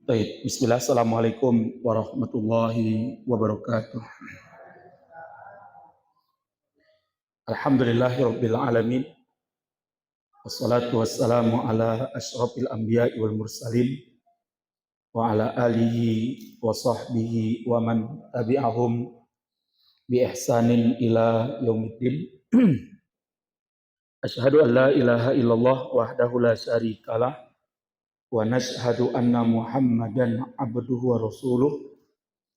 Baik, bismillah, assalamualaikum warahmatullahi wabarakatuh. Alhamdulillahirabbil alamin. Wassalatu wassalamu ala asyrafil anbiya'i wal mursalin wa ala alihi wa sahbihi wa man tabi'ahum bi ihsanin ila yaumiddin. Asyhadu an la ilaha illallah wahdahu la syarikalah wa nashhadu anna Muhammadan abduhu wa rasuluh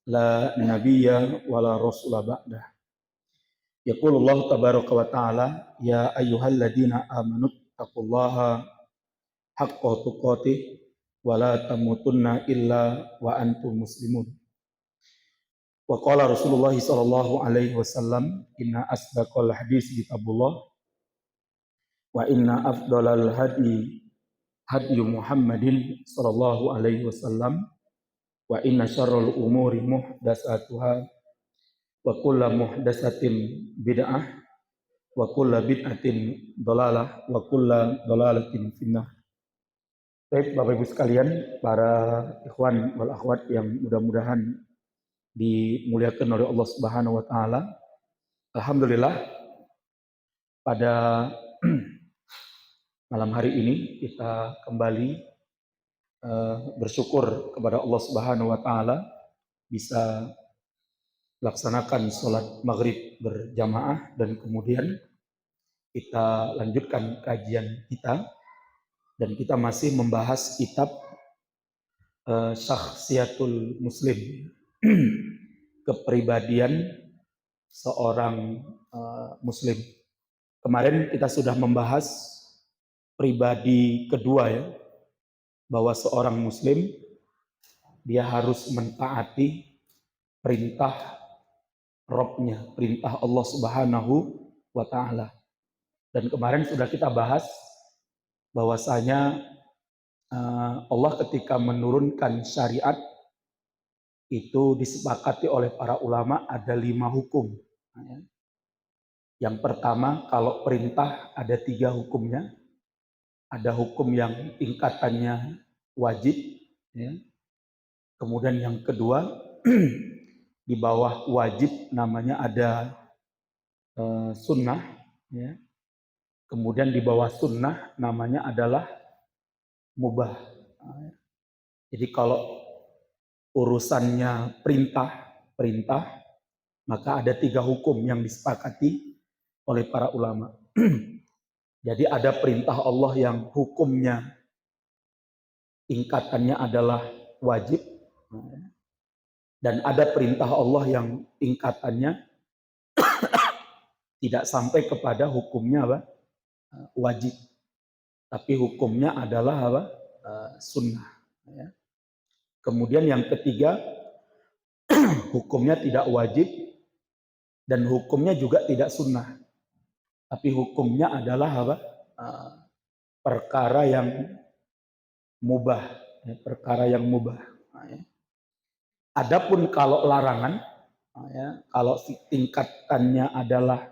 la nabiyya wa la rasula ba'dah. Yaqulullahu tabaraka wa ta'ala ya ayyuhalladzina amanu taqullaha haqqa tuqatih wa la tamutunna illa wa antum muslimun. Wa qala Rasulullah sallallahu alaihi wasallam inna asdaqal hadis kitabullah wa inna afdalal hadi hadi Muhammadin sallallahu alaihi wasallam wa inna syarrul umuri muhdatsatuha wa kullu muhdatsatin bid'ah wa kullu bid'atin dhalalah wa kullu dhalalatin finnar. Baik Bapak Ibu sekalian, para ikhwan wal akhwat yang mudah-mudahan dimuliakan oleh Allah Subhanahu wa taala. Alhamdulillah pada malam hari ini kita kembali bersyukur kepada Allah Subhanahu wa taala bisa laksanakan sholat maghrib berjamaah dan kemudian kita lanjutkan kajian kita dan kita masih membahas kitab Syakhsiyatul Muslim, kepribadian seorang Muslim. Kemarin kita sudah membahas pribadi kedua ya, bahwa seorang Muslim dia harus mentaati perintah Rabbnya, perintah Allah Subhanahu wa ta'ala. Dan kemarin sudah kita bahas bahwasanya Allah ketika menurunkan syariat itu disepakati oleh para ulama ada 5 hukum. Yang pertama, kalau perintah ada 3 hukumnya. Ada hukum yang tingkatannya wajib, ya. Kemudian yang kedua, di bawah wajib namanya ada sunnah, ya. Kemudian di bawah sunnah namanya adalah mubah. Jadi kalau urusannya perintah, maka ada 3 hukum yang disepakati oleh para ulama. Jadi ada perintah Allah yang hukumnya tingkatannya adalah wajib, dan ada perintah Allah yang tingkatannya tidak sampai kepada hukumnya apa? Wajib, tapi hukumnya adalah apa? Sunnah. Kemudian yang ketiga, hukumnya tidak wajib dan hukumnya juga tidak sunnah, tapi hukumnya adalah apa? Perkara yang mubah, perkara yang mubah. Adapun kalau larangan, kalau tingkatannya adalah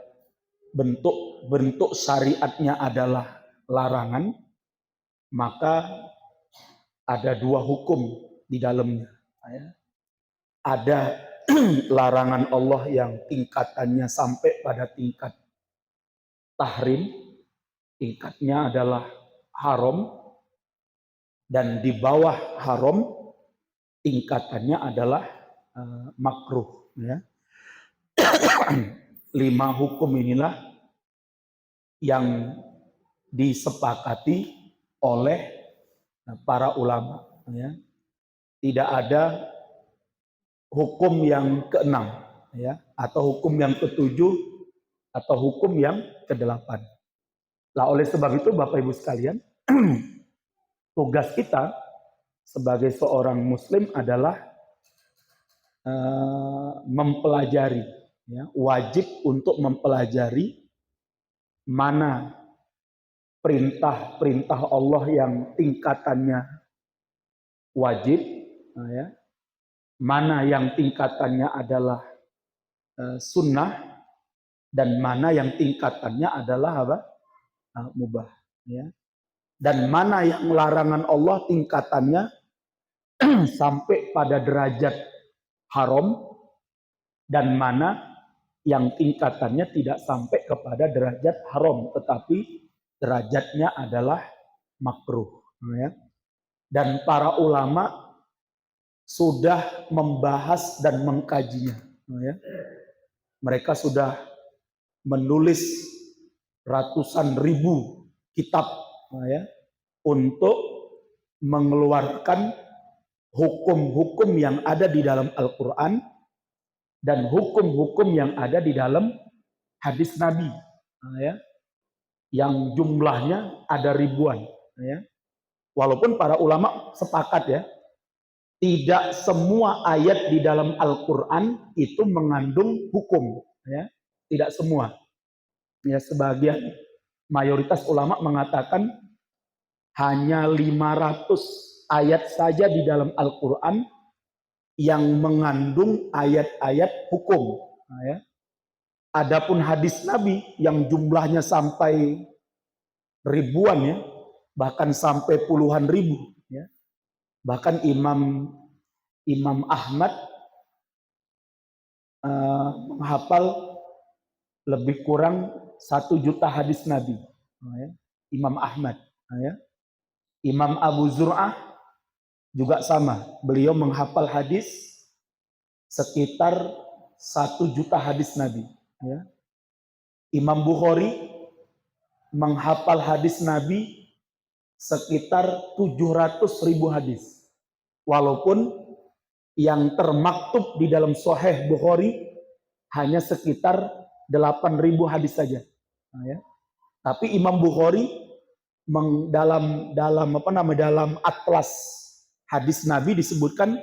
bentuk syariatnya adalah larangan, maka ada 2 hukum di dalamnya. Ada larangan Allah yang tingkatannya sampai pada tingkat tahrim, tingkatnya adalah haram, dan di bawah haram tingkatannya adalah makruh. 5 hukum inilah yang disepakati oleh para ulama. Tidak ada hukum yang ke-6, atau hukum yang ke-7, atau hukum yang ke-8. Nah, oleh sebab itu Bapak Ibu sekalian, tugas kita sebagai seorang Muslim adalah mempelajari, wajib untuk mempelajari mana perintah-perintah Allah yang tingkatannya wajib, mana yang tingkatannya adalah sunnah, dan mana yang tingkatannya adalah apa? Mubah. Dan mana yang larangan Allah tingkatannya sampai pada derajat haram dan mana yang tingkatannya tidak sampai kepada derajat haram tetapi derajatnya adalah makruh, ya. Dan para ulama sudah membahas dan mengkajinya, ya. Mereka sudah menulis ratusan ribu kitab, ya, untuk mengeluarkan hukum-hukum yang ada di dalam Al-Quran dan hukum-hukum yang ada di dalam hadis Nabi, ya, yang jumlahnya ada ribuan, ya. Walaupun para ulama sepakat, ya, tidak semua ayat di dalam Al-Quran itu mengandung hukum, ya. Tidak semua, ya. Sebagian mayoritas ulama mengatakan hanya 500 ayat saja di dalam Al-Quran yang mengandung ayat-ayat hukum, ya. Adapun hadis Nabi yang jumlahnya sampai ribuan, ya, bahkan sampai puluhan ribu, ya. Bahkan Imam Ahmad menghafal lebih kurang 1 juta hadis Nabi, ya. Imam Ahmad, ya. Imam Abu Zur'ah juga sama, beliau menghafal hadis sekitar 1 juta hadis Nabi, ya. Imam Bukhari menghafal hadis Nabi sekitar 700.000 hadis. Walaupun yang termaktub di dalam Sahih Bukhari hanya sekitar 8.000 hadis saja, ya. Tapi Imam Bukhari dalam atlas hadis Nabi disebutkan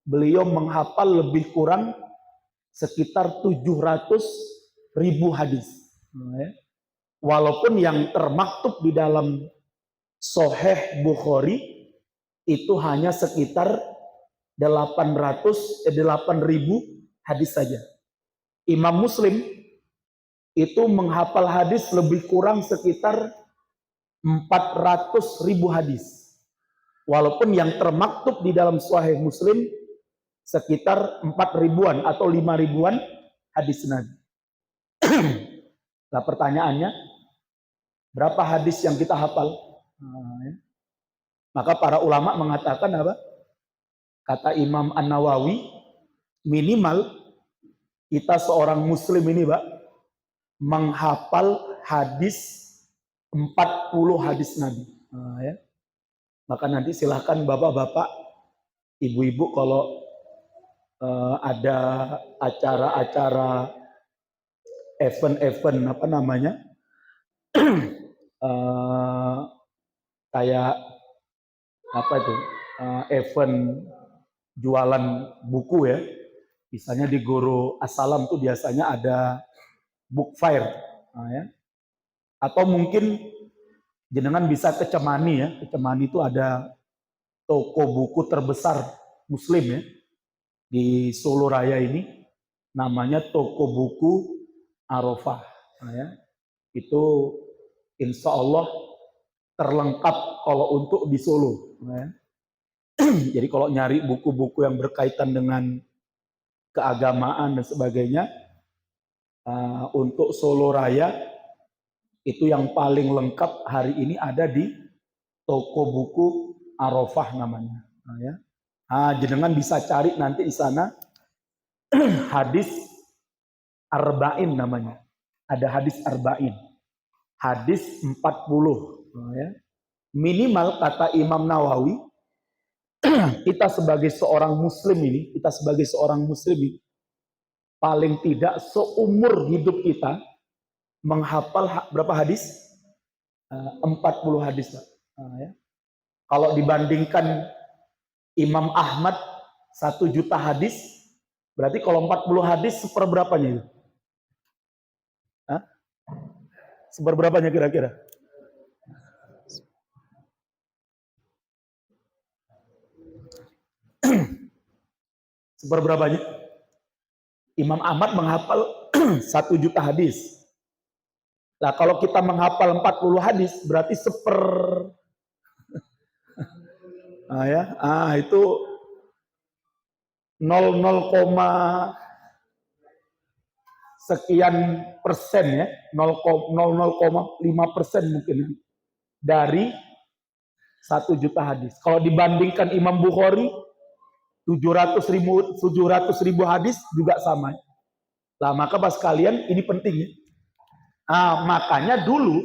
beliau menghafal lebih kurang sekitar 700.000 hadis, ya. Walaupun yang termaktub di dalam Sahih Bukhari itu hanya sekitar 8.000 hadis saja. Imam Muslim itu menghafal hadis lebih kurang sekitar 400.000 hadis. Walaupun yang termaktub di dalam Sahih Muslim sekitar 4.000-an atau 5.000-an hadis Nabi. Nah, pertanyaannya, berapa hadis yang kita hafal? Maka para ulama mengatakan apa? Kata Imam An-Nawawi, minimal kita seorang muslim ini, Pak, menghafal hadis 40 hadis Nabi. Ya. Maka nanti silahkan bapak-bapak, ibu-ibu kalau ada acara-acara event-event apa namanya, kayak apa itu, event jualan buku, ya. Misalnya di Guru Assalam tuh biasanya ada book fair, ya. Atau mungkin jenengan bisa ke Cemani, ya. Ke Cemani itu ada toko buku terbesar Muslim, ya, di Solo Raya ini, namanya toko buku Arafah, ya. Itu insya Allah terlengkap kalau untuk di Solo, ya. Jadi kalau nyari buku-buku yang berkaitan dengan keagamaan dan sebagainya, untuk Solo Raya itu yang paling lengkap hari ini ada di toko buku Arafah namanya, ya. Jenengan bisa cari nanti di sana hadis Arba'in namanya. Ada hadis Arba'in, hadis 40, ya. Minimal kata Imam Nawawi, kita sebagai seorang muslim ini, paling tidak seumur hidup kita menghafal berapa hadis? 40 hadis, Pak. Ya. Kalau dibandingkan Imam Ahmad 1 juta hadis, berarti kalau 40 hadis seperberapanya itu? Seperberapanya kira-kira? Seperberapanya? Imam Ahmad menghafal 1 juta hadis. Nah, kalau kita menghafal 40 hadis, berarti Itu 00, sekian persen ya, 0,5% mungkin dari 1 juta hadis. Kalau dibandingkan Imam Bukhari 700.000 hadis juga sama. Lah maka pas kalian ini penting ya. Makanya dulu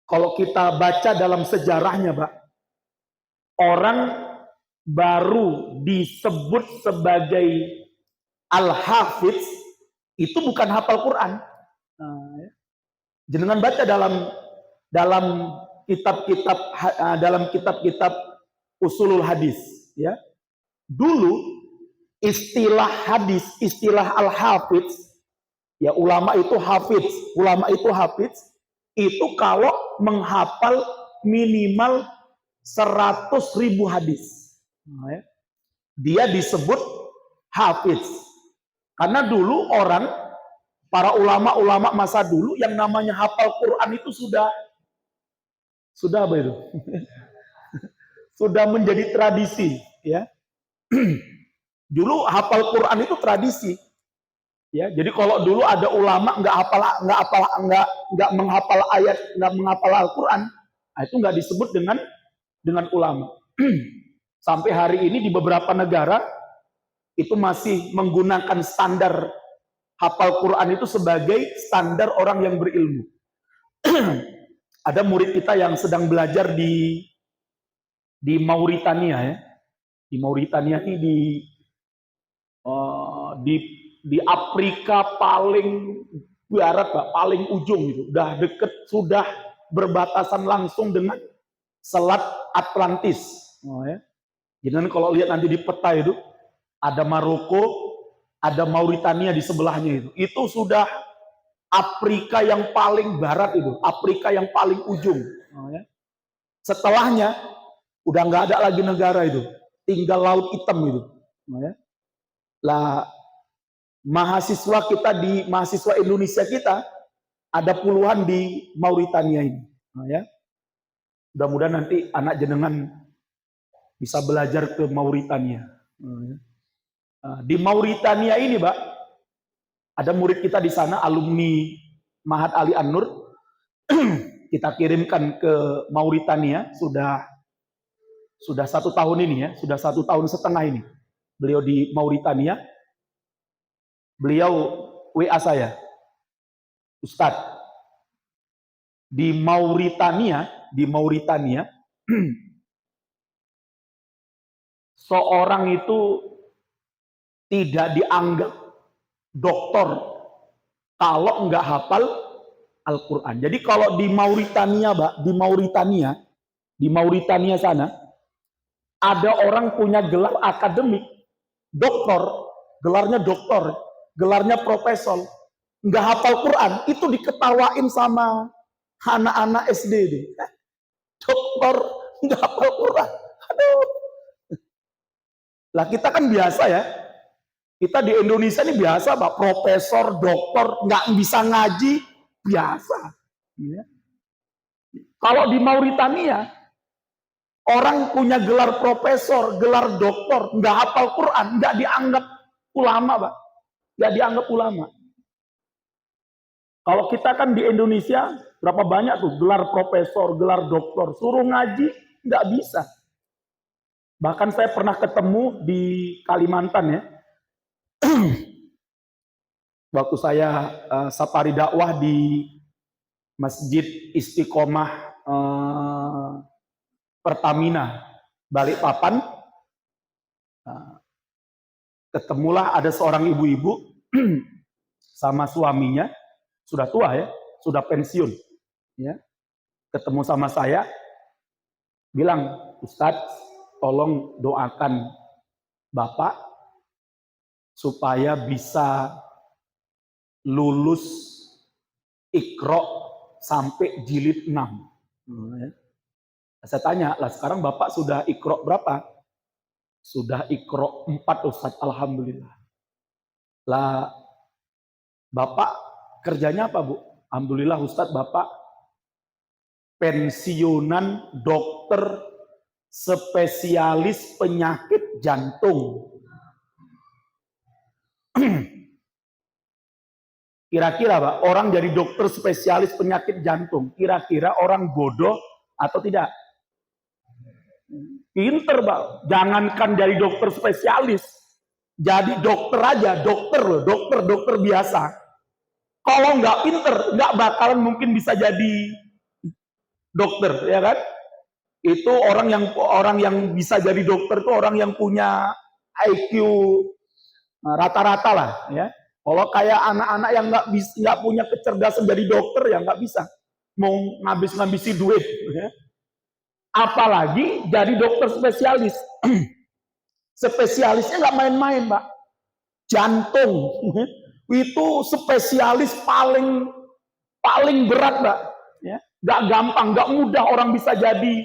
kalau kita baca dalam sejarahnya, Pak, orang baru disebut sebagai Al-Hafiz itu bukan hafal Quran. Jenengan baca dalam kitab-kitab usulul hadis, ya. Dulu istilah hadis, istilah al-hafiz, ya ulama itu hafiz, itu kalau menghafal minimal 100.000 hadis. Dia disebut hafiz. Karena dulu para ulama-ulama masa dulu yang namanya hafal Quran itu sudah apa itu? Sudah menjadi tradisi, ya. Dulu hafal Quran itu tradisi, ya. Jadi kalau dulu ada ulama nggak menghafal ayat, nggak menghafal Al-Quran, itu nggak disebut dengan ulama. Sampai hari ini di beberapa negara itu masih menggunakan standar hafal Quran itu sebagai standar orang yang berilmu. Ada murid kita yang sedang belajar di Mauritania, ya. Di Mauritania ini di Afrika paling barat, Pak, paling ujung gitu. Udah deket, sudah berbatasan langsung dengan Selat Atlantis. Ya. Jadi kalau lihat nanti di peta itu ada Maroko, ada Mauritania di sebelahnya itu. Itu sudah Afrika yang paling barat itu, Afrika yang paling ujung. Ya. Setelahnya udah nggak ada lagi negara itu, tinggal Laut Hitam itu. Ya. Lah mahasiswa Indonesia kita ada puluhan di Mauritania ini. Ya. Mudah-mudahan nanti anak jenengan bisa belajar ke Mauritania. Di Mauritania ini, Pak, ada murid kita di sana, alumni Mahat Ali An-Nur. Kita kirimkan ke Mauritania sudah 1 tahun ini, ya, sudah 1,5 tahun ini. Beliau di Mauritania. Beliau WA saya, Ustadz, di Mauritania seorang itu tidak dianggap dokter kalau nggak hafal Al-Quran. Jadi kalau di Mauritania, Mbak, di Mauritania sana ada orang punya gelar akademik, gelarnya doktor, gelarnya profesor, nggak hafal Quran, itu diketawain sama anak-anak SD deh. Dokter nggak hafal Quran, aduh. Lah kita kan biasa ya, kita di Indonesia ini biasa, Pak, profesor, doktor, nggak bisa ngaji, biasa. Ya. Kalau di Mauritania, orang punya gelar profesor, gelar doktor, nggak hafal Quran, nggak dianggap ulama, Pak. Nggak dianggap ulama. Kalau kita kan di Indonesia, berapa banyak tuh gelar profesor, gelar doktor, suruh ngaji, nggak bisa. Bahkan saya pernah ketemu di Kalimantan, ya. Waktu saya safari dakwah di Masjid Istiqomah Pertamina Balikpapan, ketemulah ada seorang ibu-ibu sama suaminya, sudah tua ya, sudah pensiun, ya. Ketemu sama saya, bilang, Ustadz, tolong doakan Bapak supaya bisa lulus Iqra sampai jilid 6. Saya tanya, lah sekarang Bapak sudah Iqra berapa? Sudah Iqra 4, Ustadz, alhamdulillah. Lah Bapak kerjanya apa, Bu? Alhamdulillah Ustadz, Bapak pensiunan dokter spesialis penyakit jantung. Kira-kira Pak, orang jadi dokter spesialis penyakit jantung, kira-kira orang bodoh atau tidak? Pinter Pak, jangankan jadi dokter spesialis, jadi dokter aja, dokter loh, dokter biasa. Kalau nggak pinter, nggak bakalan mungkin bisa jadi dokter, ya kan? Itu orang yang bisa jadi dokter itu orang yang punya IQ rata-rata lah, ya. Kalau kayak anak-anak yang nggak punya kecerdasan jadi dokter ya nggak bisa, mau ngabisi duit, ya. Apalagi jadi dokter spesialis. Spesialisnya nggak main-main, Pak. Jantung itu spesialis paling berat, Pak. Ya, nggak gampang, nggak mudah orang bisa jadi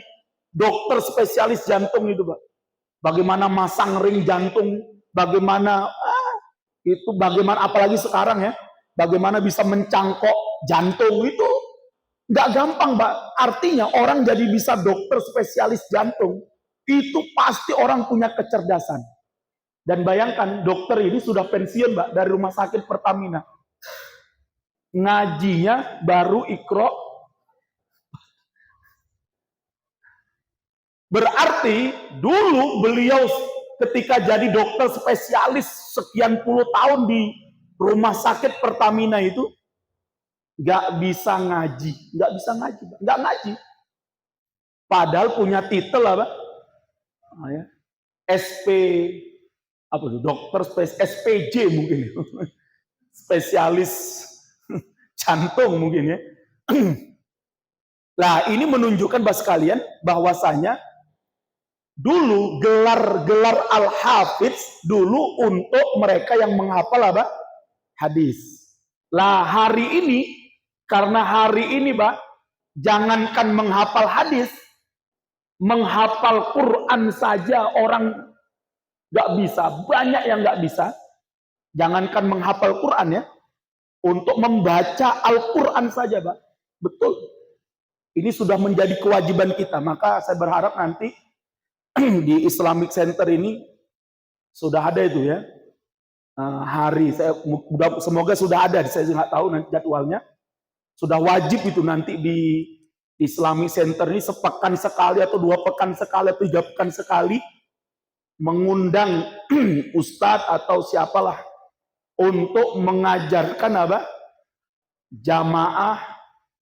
dokter spesialis jantung itu, Pak. Bagaimana masang ring jantung, bagaimana apalagi sekarang ya, bagaimana bisa mencangkok jantung itu nggak gampang, Pak. Artinya orang jadi bisa dokter spesialis jantung itu pasti orang punya kecerdasan. Dan bayangkan dokter ini sudah pensiun, Pak, dari rumah sakit Pertamina. Ngajinya baru Iqra. Berarti dulu beliau ketika jadi dokter spesialis sekian puluh tahun di rumah sakit Pertamina itu nggak bisa ngaji, nggak ngaji. Padahal punya titel apa? Ya. SP apa tuh? Dokter SPJ mungkin, spesialis jantung mungkin ya. Nah ini menunjukkan bahwa sekalian bahwasanya dulu gelar Al-Hafidz dulu untuk mereka yang menghafal apa? Hadis. Lah hari ini, karena hari ini Pak, jangankan menghafal hadis, menghafal Quran saja orang nggak bisa, banyak yang nggak bisa. Jangankan menghafal Quran ya, untuk membaca Al-Quran saja Pak. Betul. Ini sudah menjadi kewajiban kita. Maka saya berharap nanti di Islamic Center ini sudah ada itu ya, hari semoga sudah ada, saya nggak tahu nanti jadwalnya, sudah wajib itu nanti di Islamic Center ini sepekan sekali atau 2 pekan sekali atau 3 pekan sekali mengundang ustadz atau siapalah untuk mengajarkan apa, jamaah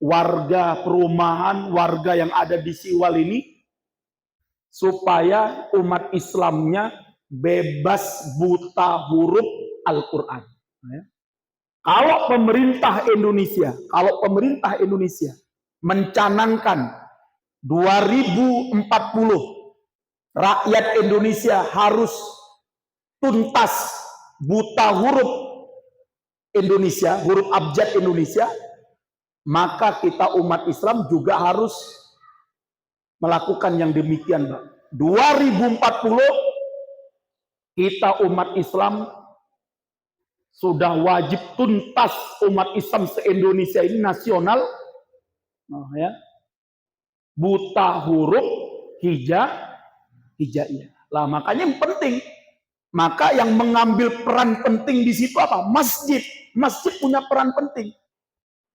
warga perumahan, warga yang ada di Siwal ini, supaya umat Islamnya bebas buta huruf Al-Quran. Kalau pemerintah Indonesia mencanangkan 2040 rakyat Indonesia harus tuntas buta huruf Indonesia, huruf abjad Indonesia, maka kita umat Islam juga harus melakukan yang demikian, Pak. 2040 kita umat Islam sudah wajib tuntas, umat Islam se-Indonesia ini nasional, ya, buta huruf hijaiyah. Lah makanya yang penting, maka yang mengambil peran penting di situ apa? Masjid. Masjid punya peran penting.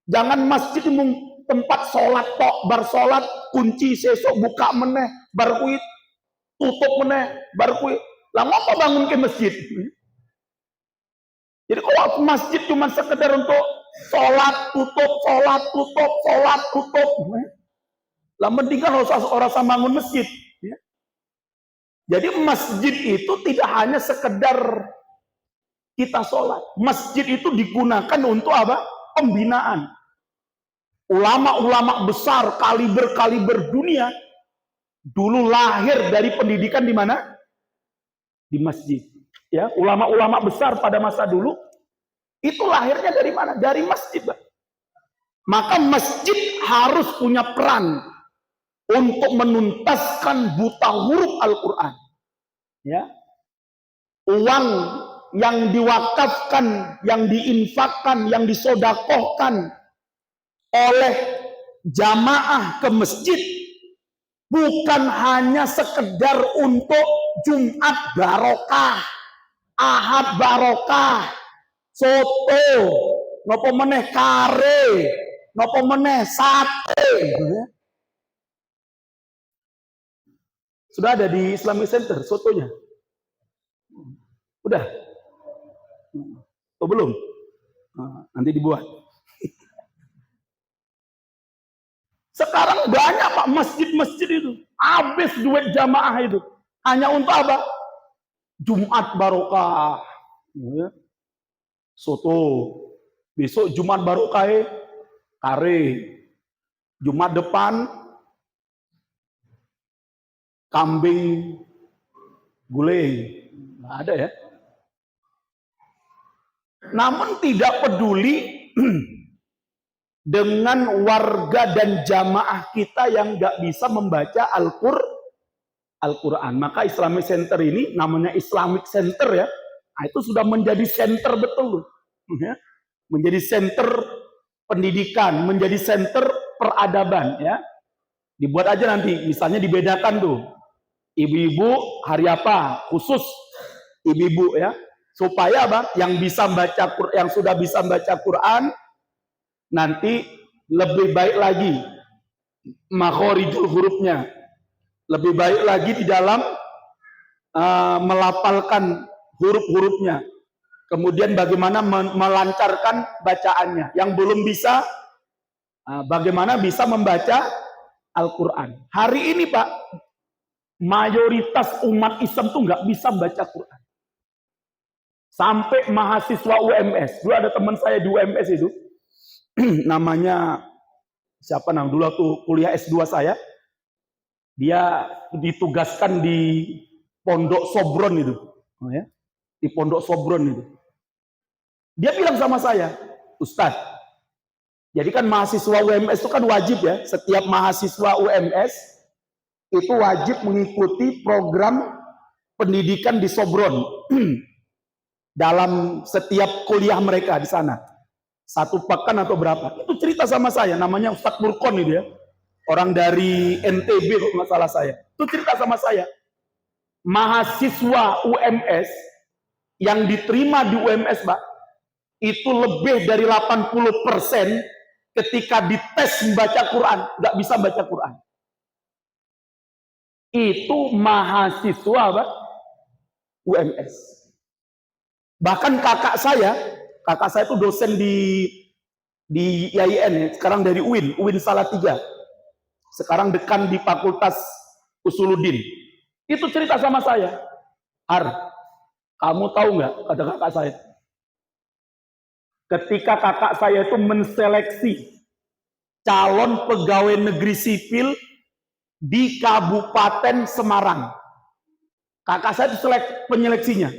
Jangan masjid tempat sholat tok, bar sholat kunci sesok buka meneh, bar kuit tutup meneh, bar kuit. Lah ngapa bangun ke masjid? Jadi kalau masjid cuma sekedar untuk sholat tutup, lah mendingan orang sama bangun masjid. Ya. Jadi masjid itu tidak hanya sekedar kita sholat. Masjid itu digunakan untuk apa? Pembinaan. Ulama-ulama besar, kaliber dunia dulu lahir dari pendidikan di mana? Di masjid. Ya, ulama-ulama besar pada masa dulu itu lahirnya dari mana? Dari masjid. Maka masjid harus punya peran untuk menuntaskan buta huruf Al-Quran. Ya. Uang yang diwakafkan, yang diinfakkan, yang disodakohkan oleh jamaah ke masjid bukan hanya sekedar untuk Jumat barokah, Ahad barokah, soto, nopo meneh kare, nopo meneh sate. Sudah ada di Islamic Center sotonya? Udah? Oh belum? Nanti dibuat. Sekarang banyak Pak masjid-masjid itu habis duit jamaah itu hanya untuk apa? Jumat barokah, soto. Besok Jumat barokah kare. Jumat depan kambing guling. Nggak ada ya. Namun tidak peduli dengan warga dan jamaah kita yang nggak bisa membaca Al-Quran. Maka Islamic Center ini namanya Islamic Center ya. Nah, itu sudah menjadi center betul. Ya. Menjadi center pendidikan, menjadi center peradaban. Ya. Dibuat aja nanti, misalnya dibedakan tuh. Ibu-ibu hari apa? Khusus ibu-ibu ya. Supaya apa? Yang sudah bisa baca Quran, nanti lebih baik lagi makhorijul hurufnya, lebih baik lagi di dalam melafalkan huruf-hurufnya, kemudian bagaimana melancarkan bacaannya. Yang belum bisa, bagaimana bisa membaca Al-Quran. Hari ini Pak, mayoritas umat Islam tuh nggak bisa membaca Quran. Sampai mahasiswa UMS, dulu ada teman saya di UMS itu, namanya siapa namanya dulu waktu kuliah S2 saya, dia ditugaskan di Pondok Sobron itu, di Pondok Sobron itu. Dia bilang sama saya, Ustadz, jadi kan mahasiswa UMS itu kan wajib ya, setiap mahasiswa UMS itu wajib mengikuti program pendidikan di Sobron dalam setiap kuliah mereka di sana. 1 pekan atau berapa. Itu cerita sama saya, namanya Ustadz Murkon itu ya. Orang dari NTB kalau nggak salah saya. Itu cerita sama saya. Mahasiswa UMS yang diterima di UMS, Pak, itu lebih dari 80% ketika dites membaca Quran, nggak bisa baca Quran. Itu mahasiswa, Pak, UMS. Bahkan kakak saya itu dosen di IAIN, sekarang dari UIN Salatiga. Sekarang dekan di Fakultas Usuluddin. Itu cerita sama saya. Har, kamu tahu nggak, kata kakak saya, ketika kakak saya itu menseleksi calon pegawai negeri sipil di Kabupaten Semarang. Kakak saya itu penyeleksinya.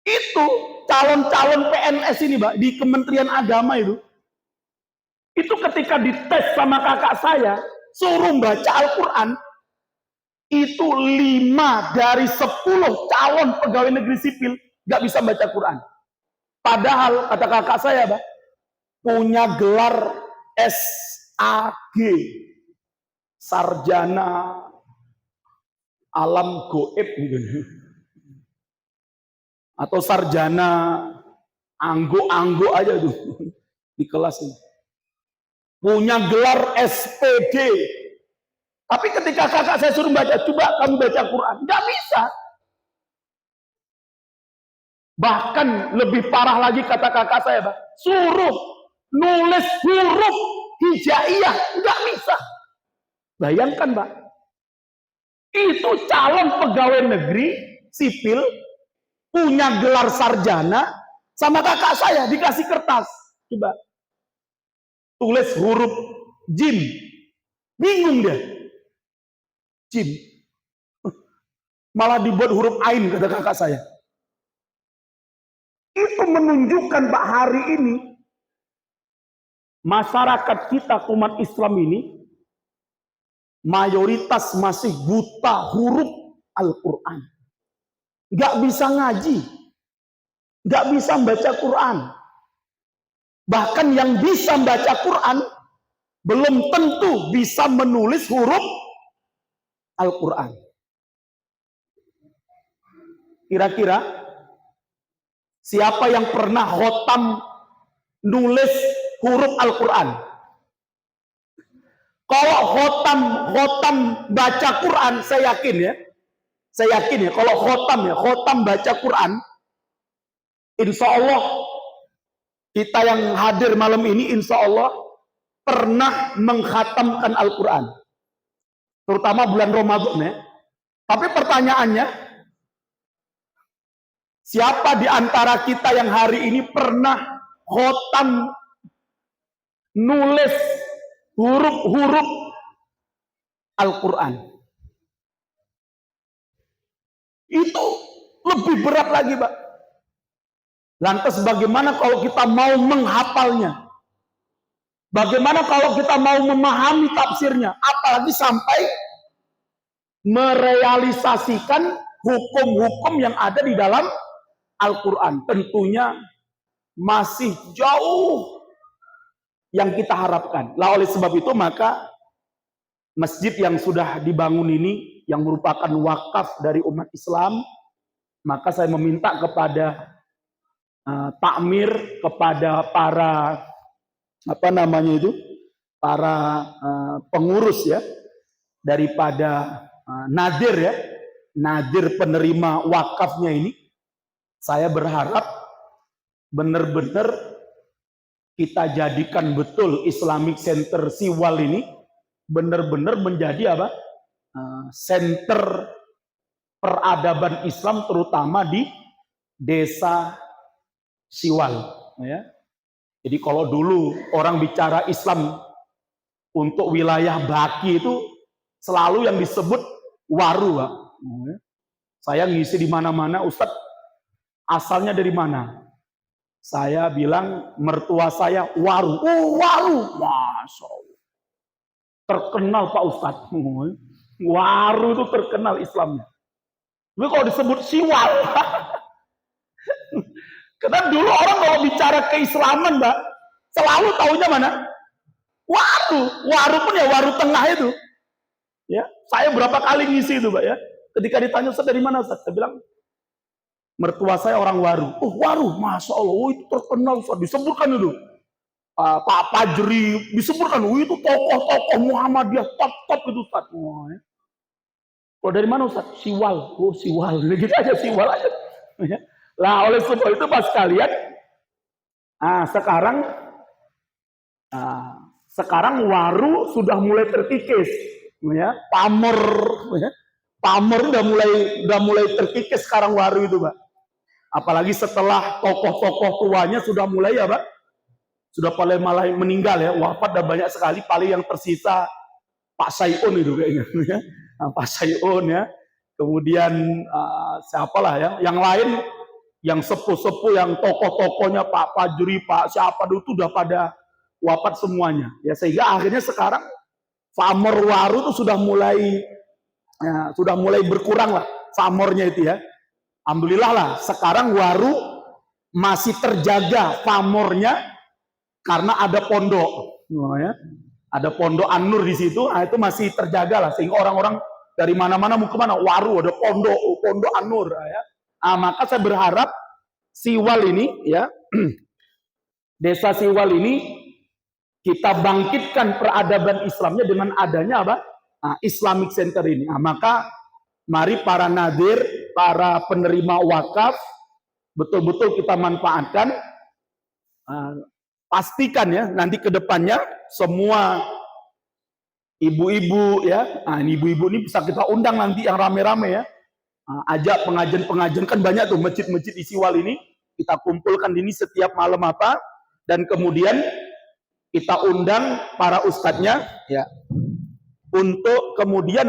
Itu calon-calon PNS ini, Pak, di Kementerian Agama itu ketika dites sama kakak saya, suruh baca Al-Quran, itu 5 dari 10 calon pegawai negeri sipil nggak bisa baca Quran. Padahal, kata kakak saya, Pak, punya gelar SAG, Sarjana Alam Goib gitu. Atau sarjana anggo aja tuh di kelas ini. Punya gelar SPD. Tapi ketika kakak saya suruh baca, coba kamu baca Quran, nggak bisa. Bahkan lebih parah lagi kata kakak saya, Pak, suruh nulis huruf hijaiyah, nggak bisa. Bayangkan, Pak, itu calon pegawai negeri sipil punya gelar sarjana, sama kakak saya dikasih kertas, coba tulis huruf jim, bingung dia, jim, malah dibuat huruf ain, kata kakak saya. Itu menunjukkan, Pak, hari ini masyarakat kita, umat Islam ini mayoritas masih buta huruf Al-Quran. Nggak bisa ngaji, nggak bisa baca Quran. Bahkan yang bisa baca Quran belum tentu bisa menulis huruf Al-Quran. Kira-kira siapa yang pernah khotam nulis huruf Al-Quran? Kalau khotam baca Quran, saya yakin ya, kalau khotam baca Quran, insya Allah kita yang hadir malam ini insya Allah pernah mengkhatamkan Al-Quran, terutama bulan Ramadan ya. Tapi pertanyaannya, siapa di antara kita yang hari ini pernah khotam nulis huruf-huruf Al-Quran? Itu lebih berat lagi, Pak. Lantas bagaimana kalau kita mau menghafalnya? Bagaimana kalau kita mau memahami tafsirnya? Apalagi sampai merealisasikan hukum-hukum yang ada di dalam Al-Quran. Tentunya masih jauh yang kita harapkan. Lah oleh sebab itu maka masjid yang sudah dibangun ini yang merupakan wakaf dari umat Islam, maka saya meminta kepada takmir, kepada para para pengurus ya daripada nadir ya, nadir penerima wakafnya ini, saya berharap benar-benar kita jadikan betul Islamic Center Siwal ini benar-benar menjadi apa? Center peradaban Islam terutama di desa Siwal ya. Jadi kalau dulu orang bicara Islam untuk wilayah Baki itu selalu yang disebut waru, Pak. Saya ngisi di mana-mana, Ustadz asalnya dari mana? Saya bilang mertua saya waru. Oh, waru. Masya Allah. Terkenal Pak Ustadz. Waru itu terkenal Islamnya. Tapi kalau disebut Siwal, karena dulu orang kalau bicara keislaman, Mbak, selalu taunya mana? Waru. Waru pun ya waru tengah itu. Ya, saya berapa kali ngisi itu, Mbak ya. Ketika ditanya Ustaz dari mana Ustaz, saya bilang mertua saya orang waru. Oh, waru, Masya Allah, oh, itu terkenal Ustaz. Disebutkan itu. Pak Fajri disebutkan, oh, itu tokoh-tokoh Muhammadiyah top itu Ustaz. Oh, ya. Oh, dari mana Ustaz? Siwal. Oh, Siwal. Gitu aja, Siwal aja. Ya. Lah oleh sebab itu Pak sekalian, sekarang waru sudah mulai terkikis, ya. Pamor udah mulai terkikis sekarang waru itu, Pak. Apalagi setelah tokoh-tokoh tuanya sudah mulai ya, Pak, sudah mulai meninggal ya, wafat dan banyak sekali. Paling yang tersisa Pak Sayun itu kayaknya, ya. Pak Sayun ya. Kemudian siapalah ya, yang lain. Yang sepuh-sepuh, yang tokoh-tokohnya Pak Fajri, Pak siapa dulu itu udah pada wafat semuanya. Ya sehingga akhirnya sekarang famor waru itu sudah mulai berkurang lah famornya itu ya. Alhamdulillah lah sekarang waru masih terjaga famornya karena ada pondok. Ya. Ada pondok An-Nur di situ, itu masih terjaga lah sehingga orang-orang dari mana-mana mau kemana, waru ada pondok An-Nur ya. Maka saya berharap Siwal ini ya, desa Siwal ini kita bangkitkan peradaban Islamnya dengan adanya apa? Islamic Center ini. Maka mari para nadir, para penerima wakaf betul-betul kita manfaatkan. Pastikan ya nanti ke depannya semua ibu-ibu ya, ibu-ibu ini bisa kita undang nanti yang rame-rame ya. Ajak pengajian kan banyak tuh masjid-masjid di Siwal ini, kita kumpulkan ini setiap malam dan kemudian kita undang para ustadznya ya untuk kemudian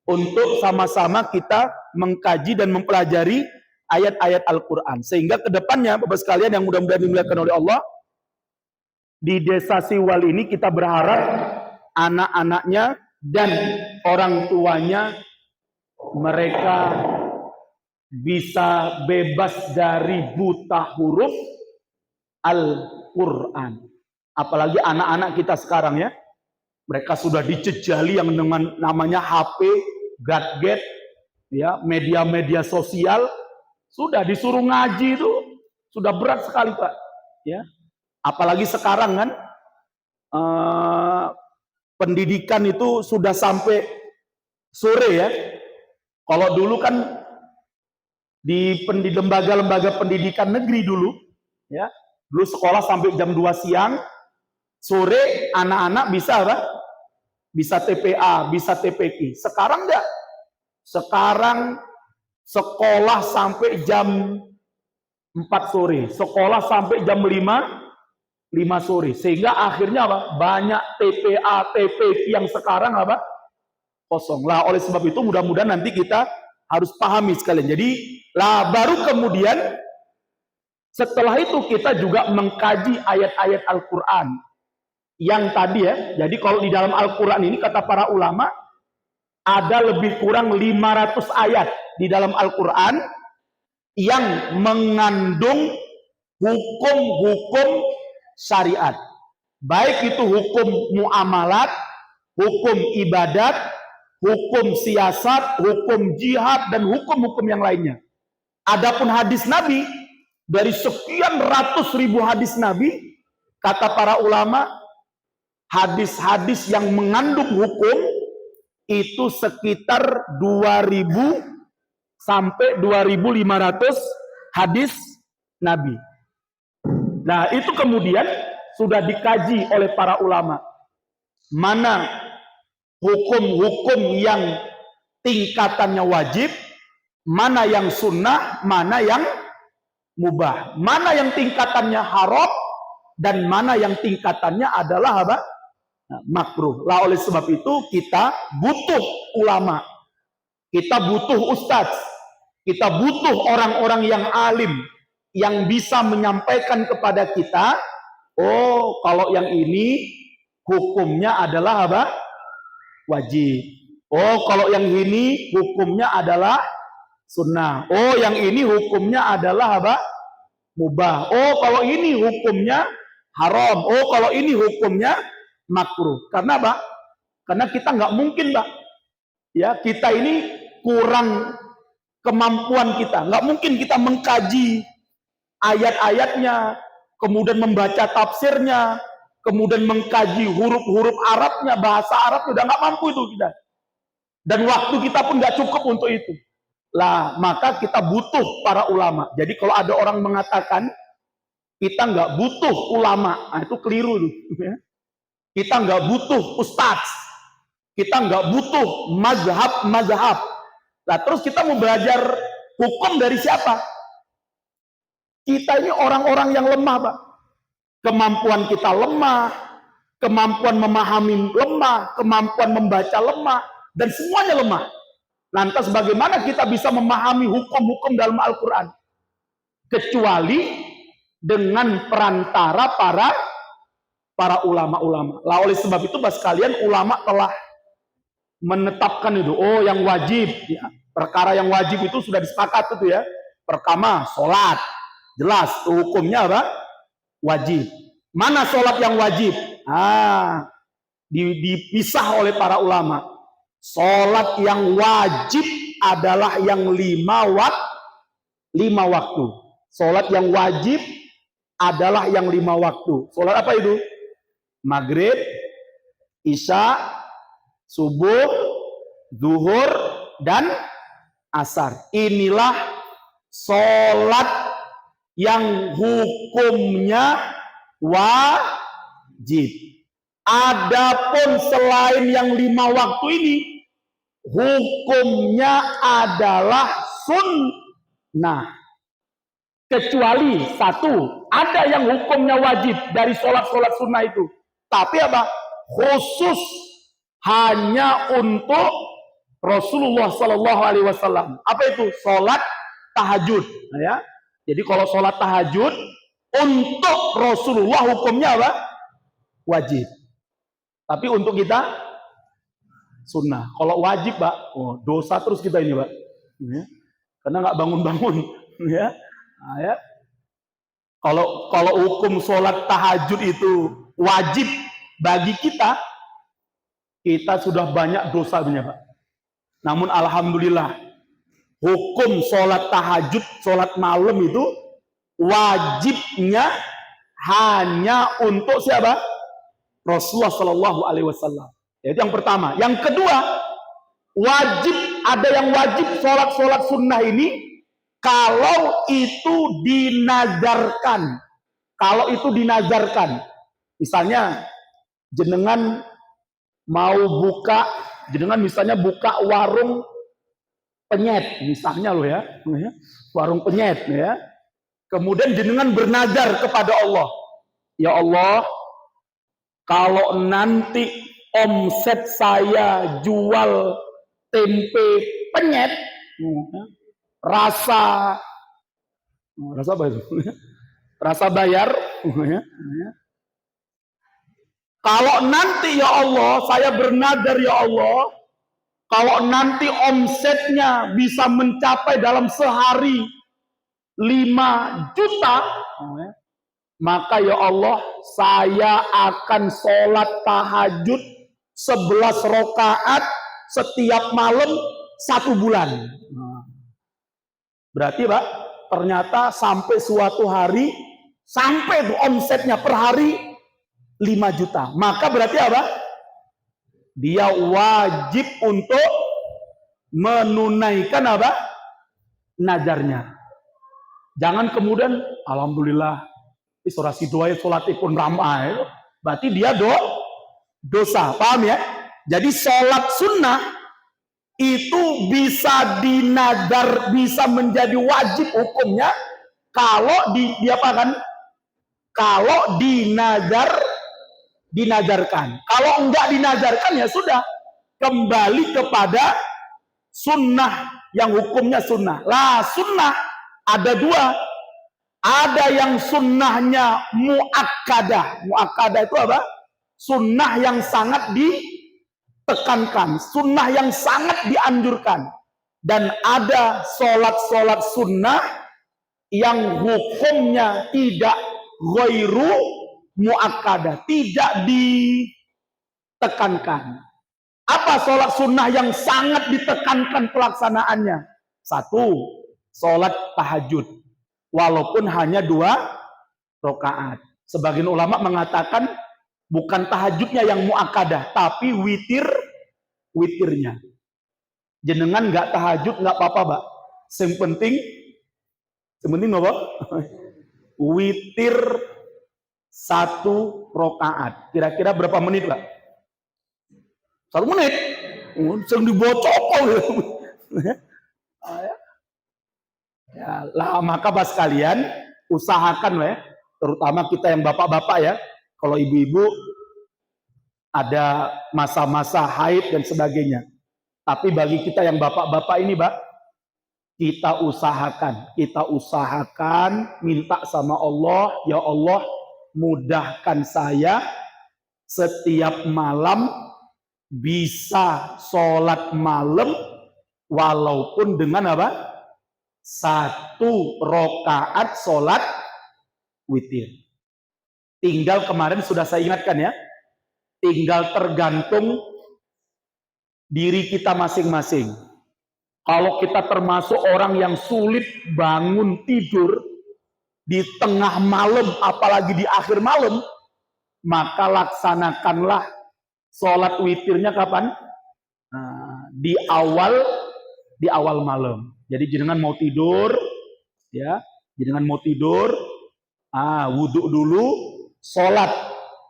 untuk sama-sama kita mengkaji dan mempelajari ayat-ayat Al-Quran sehingga kedepannya Bapak sekalian yang mudah-mudahan dimuliakan oleh Allah, di desa Siwal ini kita berharap anak-anaknya dan orang tuanya mereka bisa bebas dari buta huruf Al-Quran. Apalagi anak-anak kita sekarang ya. Mereka sudah dijejali yang dengan namanya HP, gadget, ya, media-media sosial, sudah disuruh ngaji itu sudah berat sekali, Pak. Ya, apalagi sekarang kan pendidikan itu sudah sampai sore ya. Kalau dulu kan di lembaga-lembaga pendidikan negeri dulu, ya, dulu sekolah sampai jam 2 siang, sore anak-anak bisa apa? Bisa TPA, bisa TPQ. Sekarang enggak. Sekarang sekolah sampai jam 4 sore, sekolah sampai jam 5 sore. Sehingga akhirnya apa? Banyak TPA, TPQ yang sekarang apa? Kosong. Lah oleh sebab itu mudah-mudahan nanti kita harus pahami sekalian. Jadi lah baru kemudian setelah itu kita juga mengkaji ayat-ayat Al-Qur'an. Yang tadi ya, jadi kalau di dalam Al-Quran ini kata para ulama ada lebih kurang 500 ayat di dalam Al-Quran yang mengandung hukum-hukum syariat, baik itu hukum muamalat, hukum ibadat, hukum siasat, hukum jihad, dan hukum-hukum yang lainnya. Adapun hadis Nabi, dari sekian ratus ribu hadis Nabi, kata para ulama, hadis-hadis yang mengandung hukum itu sekitar 2000 sampai 2500 hadis Nabi. Nah, itu kemudian sudah dikaji oleh para ulama. Mana hukum-hukum yang tingkatannya wajib, mana yang sunnah, mana yang mubah, mana yang tingkatannya haram, dan mana yang tingkatannya adalah apa? Makruh. Lah oleh sebab itu kita butuh ulama, kita butuh ustadz, kita butuh orang-orang yang alim yang bisa menyampaikan kepada kita, oh kalau yang ini hukumnya adalah apa? Wajib. Oh kalau yang ini hukumnya adalah sunnah. Oh yang ini hukumnya adalah apa? Mubah. Oh kalau ini hukumnya haram. Oh kalau ini hukumnya makruh. Karena apa? Karena kita nggak mungkin, Pak. Ya, kita ini kurang kemampuan kita. Nggak mungkin kita mengkaji ayat-ayatnya, kemudian membaca tafsirnya, kemudian mengkaji huruf-huruf Arabnya, bahasa Arab, udah nggak mampu itu kita. Dan waktu kita pun nggak cukup untuk itu. Lah, maka kita butuh para ulama. Jadi kalau ada orang mengatakan kita nggak butuh ulama, nah itu keliru tuh. Kita nggak butuh ustadz, kita nggak butuh mazhab. Nah terus kita mau belajar hukum dari siapa? Kita ini orang-orang yang lemah, Pak. Kemampuan kita lemah, kemampuan memahami lemah, kemampuan membaca lemah, dan semuanya lemah. Lantas bagaimana kita bisa memahami hukum-hukum dalam Al-Quran? Kecuali dengan perantara para ulama-ulama. Lah oleh sebab itu Bapak sekalian, ulama telah menetapkan itu. Oh yang wajib, ya. Perkara yang wajib itu sudah disepakati itu ya. Pertama, sholat. Jelas, hukumnya apa? Wajib. Mana sholat yang wajib? Dipisah oleh para ulama. Sholat yang wajib adalah yang 5 waktu. Sholat yang wajib adalah yang 5 waktu. Sholat apa itu? Maghrib, Isya, Subuh, Zuhur, dan Asar. Inilah sholat yang hukumnya wajib. Adapun selain yang 5 waktu ini, hukumnya adalah sunnah. Kecuali satu, ada yang hukumnya wajib dari sholat-sholat sunnah itu. Tapi apa? Khusus hanya untuk Rasulullah Sallallahu Alaihi Wasallam. Apa itu? Sholat tahajud. Nah, ya. Jadi kalau sholat tahajud untuk Rasulullah hukumnya apa? Wajib. Tapi untuk kita sunnah. Kalau wajib, Pak, dosa terus kita ini, Pak. Ya. Karena nggak bangun-bangun. Ya. Nah, ya. Kalau hukum sholat tahajud itu wajib bagi kita, kita sudah banyak dosanya, Pak. Namun alhamdulillah, hukum sholat tahajud, sholat malam itu wajibnya hanya untuk siapa? Rasulullah Shallallahu Alaihi Wasallam. Itu yang pertama. Yang kedua, ada yang wajib sholat sunnah ini kalau itu dinazarkan. Kalau itu dinazarkan, misalnya jenengan mau buka, jenengan misalnya buka warung penyet, misalnya loh ya, warung penyet ya. Kemudian jenengan bernazar kepada Allah, ya Allah, kalau nanti omset saya jual tempe penyet, rasa apa itu? Rasa bayar. Kalau nanti ya Allah, saya bernadar ya Allah, kalau nanti omsetnya bisa mencapai dalam sehari 5 juta, maka ya Allah, saya akan sholat tahajud 11 rakaat setiap malam 1 bulan. Berarti Pak, ternyata sampai suatu hari, sampai itu omsetnya per hari 5 juta. Maka berarti apa? Dia wajib untuk menunaikan apa? Nazarnya. Jangan kemudian, alhamdulillah, isorasi doa sholatipun ramai. Berarti dia dosa. Paham ya? Jadi sholat sunnah itu bisa dinazar, bisa menjadi wajib hukumnya kalau kalau dinazarkan. Kalau enggak dinazarkan ya sudah, kembali kepada sunnah yang hukumnya sunnah. Lah sunnah ada 2. Ada yang sunnahnya muakkadah. Muakkadah itu apa? Sunnah yang sangat ditekankan, sunnah yang sangat dianjurkan. Dan ada sholat sunnah yang hukumnya tidak ghairu muakkadah, tidak ditekankan. Apa sholat sunnah yang sangat ditekankan pelaksanaannya? 1, sholat tahajud, walaupun hanya 2 rakaat. Sebagian ulama mengatakan bukan tahajudnya yang muakkadah, tapi witirnya. Jenengan nggak tahajud nggak apa-apa, Pak. Yang penting apa? Witir 1 rakaat. Kira-kira berapa menit, Pak? 1 menit. Sering dibocok. Ya, lah maka Pak sekalian, usahakan ya, terutama kita yang bapak-bapak ya. Kalau ibu-ibu ada masa-masa haid dan sebagainya. Tapi bagi kita yang bapak-bapak ini, Pak, kita usahakan minta sama Allah, ya Allah, mudahkan saya setiap malam bisa sholat malam walaupun dengan apa? 1 rakaat sholat witir. Tinggal kemarin sudah saya ingatkan ya, tinggal tergantung diri kita masing-masing. Kalau kita termasuk orang yang sulit bangun tidur di tengah malam, apalagi di akhir malam, maka laksanakanlah sholat witirnya kapan? Di awal malam. Jadi jenengan mau tidur, ya, wudhu dulu, sholat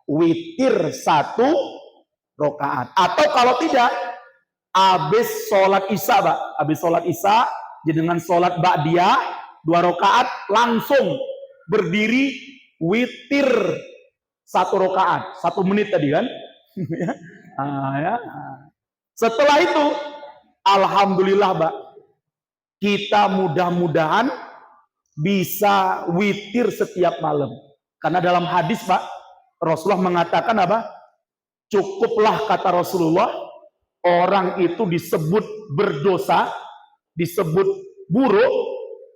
witir 1 rakaat. Atau kalau tidak, habis sholat isya, Pak. Habis sholat isya, jenengan sholat ba'diyah 2 rakaat, langsung berdiri witir 1 rakaat. 1 menit tadi kan? Ya. Setelah itu, alhamdulillah, Pak, kita mudah-mudahan bisa witir setiap malam. Karena dalam hadis, Pak, Rasulullah mengatakan apa? Cukuplah, kata Rasulullah, orang itu disebut berdosa, disebut buruk,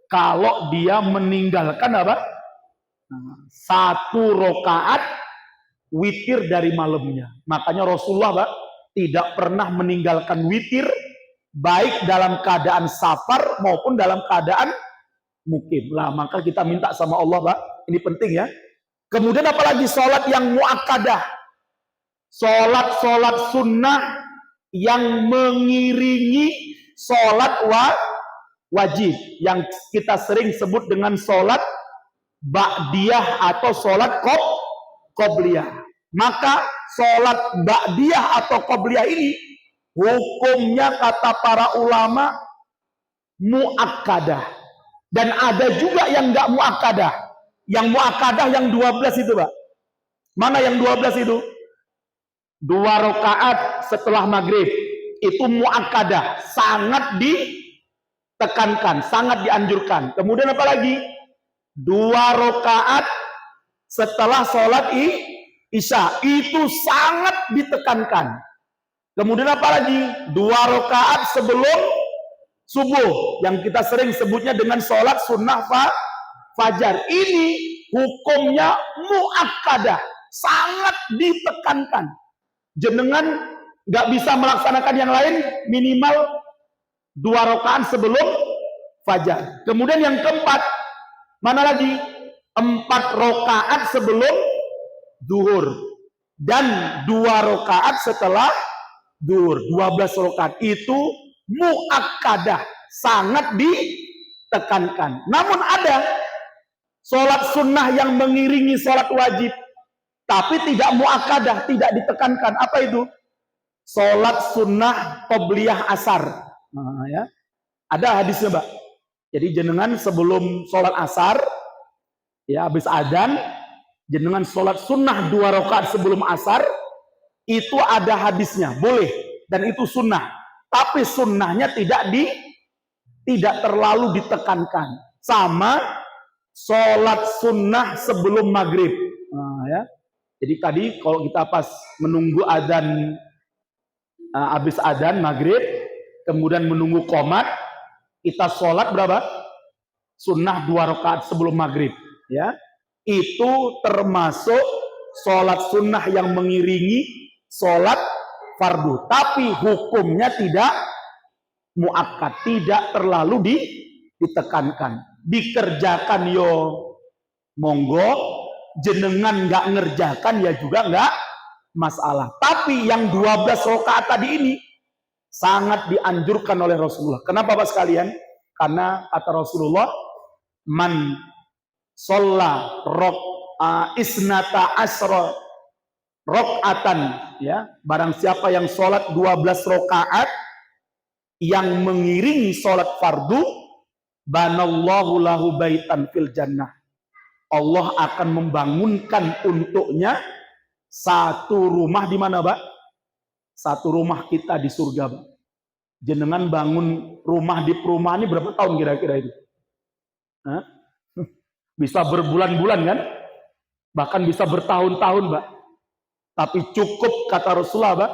kalau dia meninggalkan apa? 1 rakaat witir dari malamnya. Makanya Rasulullah, Pak, tidak pernah meninggalkan witir, baik dalam keadaan safar maupun dalam keadaan mukim. Lah, maka kita minta sama Allah, Pak. Ini penting ya. Kemudian apalagi sholat yang muakkadah. Sholat sunnah yang mengiringi sholat wajib. Yang kita sering sebut dengan sholat ba'diyah atau sholat qobliyah. Maka sholat ba'diyah atau qobliyah ini hukumnya kata para ulama muakkadah. Dan ada juga yang enggak muakkadah. Yang muakkadah yang 12 itu, Pak. Mana yang 12 itu? 2 rakaat setelah maghrib. Itu muakkadah. Sangat ditekankan, sangat dianjurkan. Kemudian apa lagi? 2 rakaat setelah sholat isya. Itu sangat ditekankan. Kemudian apa lagi? 2 rakaat sebelum subuh, yang kita sering sebutnya dengan sholat sunnah fajar. Ini hukumnya muakkadah, sangat ditekankan. Jenengan nggak bisa melaksanakan yang lain, minimal 2 rakaat sebelum fajar. Kemudian yang keempat, mana lagi? 4 rakaat sebelum duhur dan 2 rakaat setelah duhur. 12 rakaat itu muakkadah, sangat ditekankan. Namun ada sholat sunnah yang mengiringi sholat wajib, tapi tidak muakkadah, tidak ditekankan. Apa itu? Sholat sunnah qobliyah asar. Nah, ya. Ada hadisnya, Mbak. Jadi jenengan sebelum sholat asar, ya habis adzan, jenengan sholat sunnah 2 rakaat sebelum asar, itu ada hadisnya, boleh, dan itu sunnah. Tapi sunnahnya tidak terlalu ditekankan. Sama sholat sunnah sebelum maghrib. Nah, ya. Jadi tadi kalau kita pas menunggu adzan, habis adzan maghrib, kemudian menunggu qomat, kita sholat berapa? Sunnah 2 rakaat sebelum maghrib. Ya, itu termasuk sholat sunnah yang mengiringi sholat fardu, tapi hukumnya tidak muakkad, tidak terlalu ditekankan. Dikerjakan yo monggo, jenengan nggak ngerjakan ya juga nggak masalah. Tapi yang 12 rakaat tadi ini sangat dianjurkan oleh Rasulullah. Kenapa, Pak sekalian? Karena kata Rasulullah, man sholla isnata asra rakaatan, ya, barang siapa yang sholat 12 rakaat yang mengiringi sholat fardu, banallahu lahu baitan fil jannah. Allah akan membangunkan untuknya satu rumah di mana, Pak? Satu rumah kita di surga, Pak. Jenengan bangun rumah di perumahan ini berapa tahun kira-kira itu? Hah? Bisa berbulan-bulan kan? Bahkan bisa bertahun-tahun, Pak. Tapi cukup kata Rasulullah, Pak,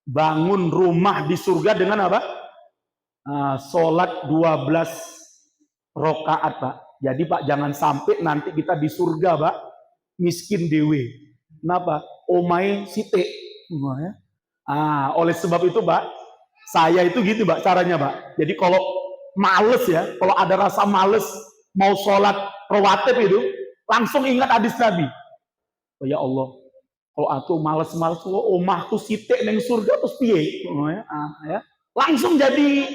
bangun rumah di surga dengan apa? Sholat 12 rakaat, Pak. Jadi, Pak, jangan sampai nanti kita di surga, Pak, miskin dewe. Kenapa? Omai site. Oleh sebab itu, Pak, saya itu gitu, Pak, caranya, Pak. Jadi kalau males ya, kalau ada rasa males mau sholat rawatib itu, langsung ingat hadis Nabi. Oh ya Allah, kalau aku males-males, omahku sitik neng surga terus piye? Ya. Langsung jadi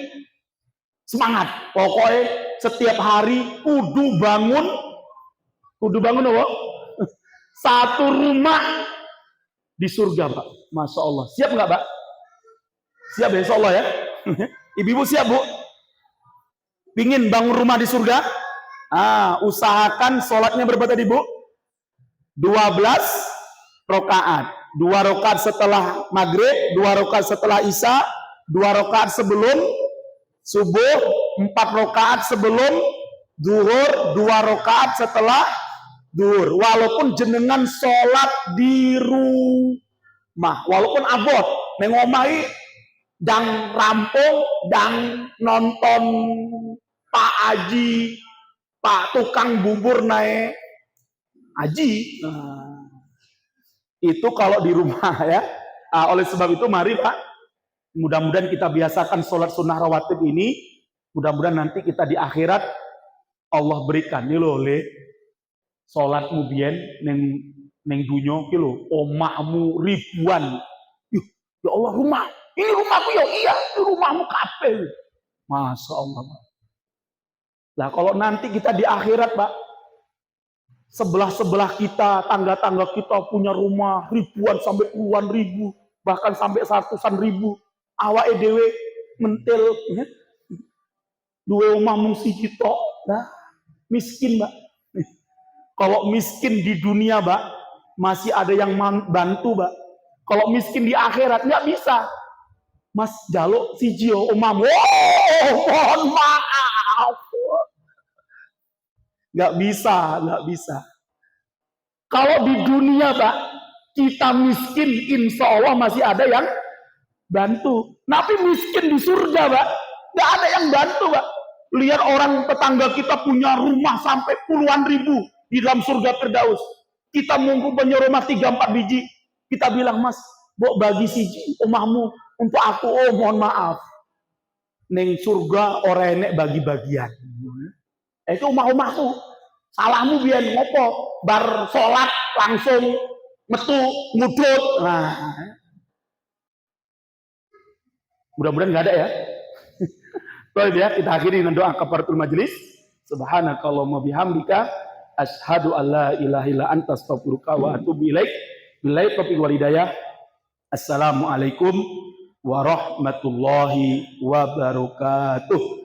semangat. Pokoknya setiap hari kudu bangun apa? Satu rumah di surga, Pak. Masya Allah. Siap nggak, Pak? Siap ya, insya Allah ya. Ibu-ibu siap, Bu? Pingin bangun rumah di surga? Usahakan sholatnya berapa tadi, Bu? 12 rakaat. 2 rakaat setelah maghrib, 2 rakaat setelah isya, 2 rakaat sebelum subuh, 4 rakaat sebelum zuhur, 2 rakaat setelah zuhur. Walaupun jenengan sholat di rumah, walaupun abot, mengomai dang rampung, dang nonton Pak Haji, Pak tukang bubur naik haji. Itu kalau di rumah ya. Oleh sebab itu mari Pak, mudah-mudahan kita biasakan sholat sunnah rawatib ini. Mudah-mudahan nanti kita di akhirat Allah berikan nih loh le sholatmu biyen neng dunyo ki lho omahmu ribuan. Ya Allah rumah, ini rumahku ya iya, ini rumahmu kabeh. Masya Allah. Nah kalau nanti kita di akhirat Pak, sebelah-sebelah kita, tangga-tangga kita punya rumah ribuan sampai puluhan ribu, bahkan sampai ratusan ribu. Awake dhewe mentil ya. Dua omah mung siji tok. Nah, miskin, Mbak. Kalau miskin di dunia, Mbak, masih ada yang bantu, Mbak. Kalau miskin di akhirat nggak bisa. Mas jaluk siji omahmu. Oh, mohon maaf. Nggak bisa. Kalau di dunia, Pak, kita miskin, insya Allah masih ada yang bantu. Tapi miskin di surga, Pak, nggak ada yang bantu, Pak. Lihat orang tetangga kita punya rumah sampai puluhan ribu di dalam surga Firdaus. Kita mungkin punya rumah 3-4 biji. Kita bilang, Mas, Bok bagi siji omahmu untuk aku. Oh, mohon maaf. Neng surga orang enek bagi-bagian. Itu omah-omahku. Salahmu biar ngopo, bar sholat langsung metu ngudut. Nah, mudah-mudahan nggak ada ya. Baik ya, kita akhiri dengan doa kafaratul majelis. Subhanakallahumma bihamdika asyhadu an la ilaha illa anta astaghfiruka wa atubu ilaik. Billahi taufiq wal hidayah. Assalamualaikum warahmatullahi wabarakatuh.